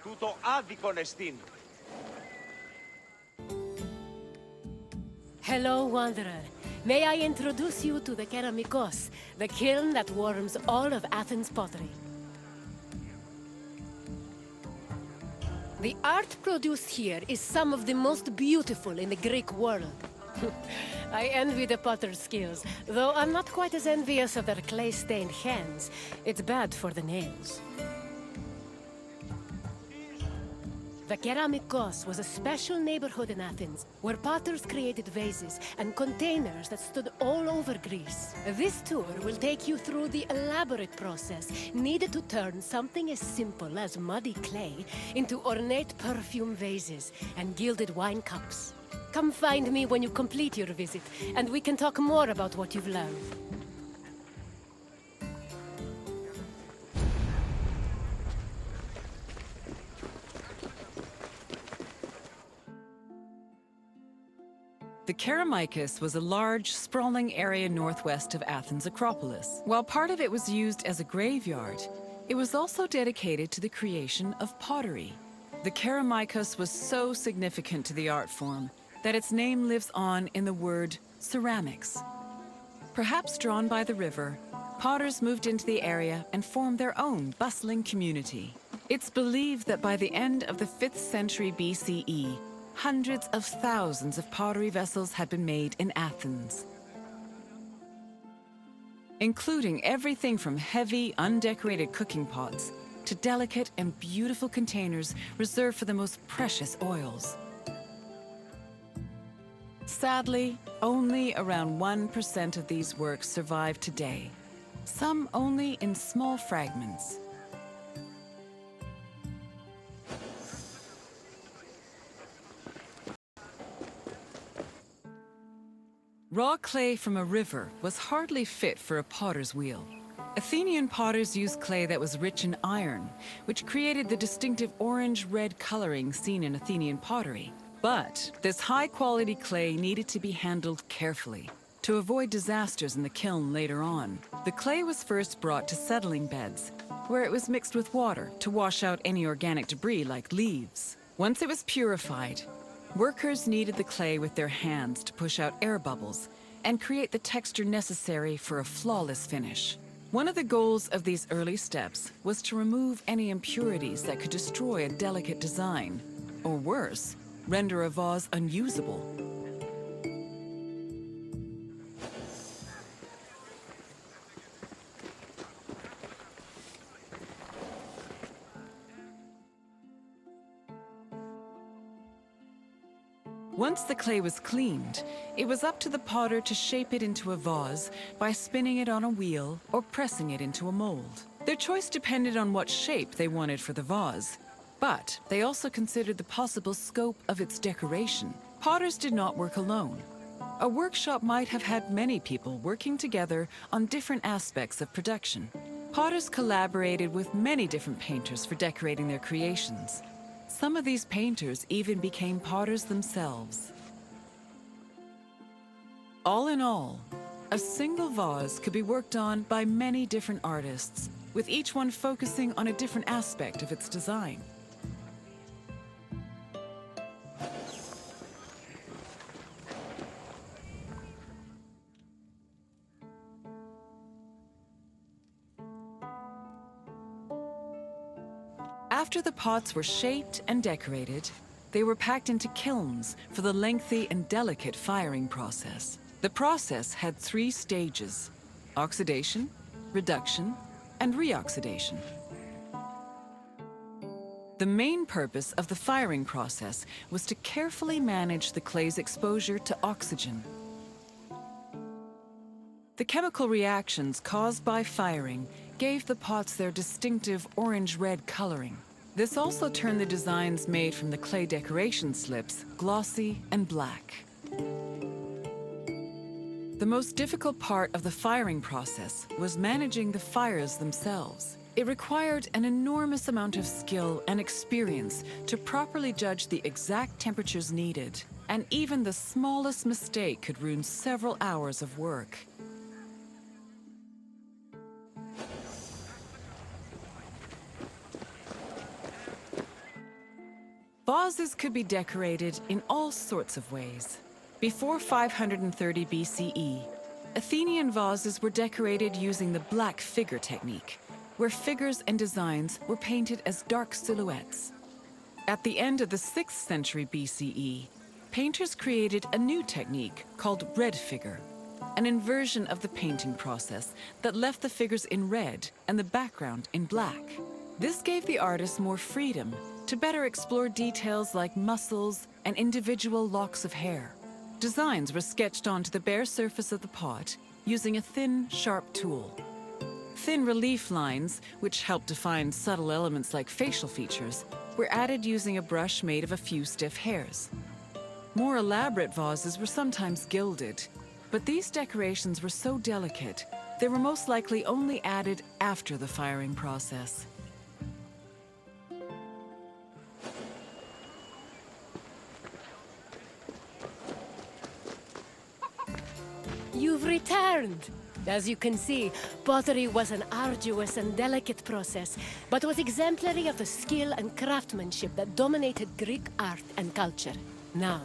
Τούτο άδικον εστίν. Hello, Wanderer. May I introduce you to the Keramikos, the kiln that warms all of Athens' pottery. The art produced here is some of the most beautiful in the Greek world. I envy the potter's skills, though I'm not quite as envious of their clay-stained hands. It's bad for the nails. The Keramikos was a special neighborhood in Athens, where potters created vases and containers that stood all over Greece. This tour will take you through the elaborate process needed to turn something as simple as muddy clay into ornate perfume vases and gilded wine cups. Come find me when you complete your visit, and we can talk more about what you've learned. The Keramikos was a large, sprawling area northwest of Athens' Acropolis. While part of it was used as a graveyard, it was also dedicated to the creation of pottery. The Keramikos was so significant to the art form that its name lives on in the word ceramics. Perhaps drawn by the river, potters moved into the area and formed their own bustling community. It's believed that by the end of the 5th century BCE, hundreds of thousands of pottery vessels had been made in Athens, including everything from heavy, undecorated cooking pots to delicate and beautiful containers reserved for the most precious oils. Sadly, only around 1% of these works survive today, some only in small fragments. Raw clay from a river was hardly fit for a potter's wheel. Athenian potters used clay that was rich in iron, which created the distinctive orange-red coloring seen in Athenian pottery. But this high-quality clay needed to be handled carefully to avoid disasters in the kiln later on. The clay was first brought to settling beds, where it was mixed with water to wash out any organic debris like leaves. Once it was purified, workers kneaded the clay with their hands to push out air bubbles and create the texture necessary for a flawless finish. One of the goals of these early steps was to remove any impurities that could destroy a delicate design, or worse, render a vase unusable. Once the clay was cleaned, it was up to the potter to shape it into a vase by spinning it on a wheel or pressing it into a mold. Their choice depended on what shape they wanted for the vase, but they also considered the possible scope of its decoration. Potters did not work alone. A workshop might have had many people working together on different aspects of production. Potters collaborated with many different painters for decorating their creations. Some of these painters even became potters themselves. All in all, a single vase could be worked on by many different artists, with each one focusing on a different aspect of its design. After the pots were shaped and decorated, they were packed into kilns for the lengthy and delicate firing process. The process had 3 stages: oxidation, reduction, and reoxidation. The main purpose of the firing process was to carefully manage the clay's exposure to oxygen. The chemical reactions caused by firing gave the pots their distinctive orange-red coloring. This also turned the designs made from the clay decoration slips glossy and black. The most difficult part of the firing process was managing the fires themselves. It required an enormous amount of skill and experience to properly judge the exact temperatures needed, and even the smallest mistake could ruin several hours of work. Vases could be decorated in all sorts of ways. Before 530 BCE, Athenian vases were decorated using the black figure technique, where figures and designs were painted as dark silhouettes. At the end of the 6th century BCE, painters created a new technique called red figure, an inversion of the painting process that left the figures in red and the background in black. This gave the artist more freedom to better explore details like muscles and individual locks of hair. Designs were sketched onto the bare surface of the pot using a thin, sharp tool. Thin relief lines, which helped define subtle elements like facial features, were added using a brush made of a few stiff hairs. More elaborate vases were sometimes gilded, but these decorations were so delicate, they were most likely only added after the firing process. You've returned! As you can see, pottery was an arduous and delicate process, but was exemplary of the skill and craftsmanship that dominated Greek art and culture. Now,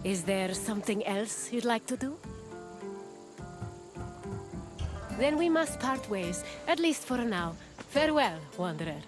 is there something else you'd like to do? Then we must part ways, at least for now. Farewell, wanderer.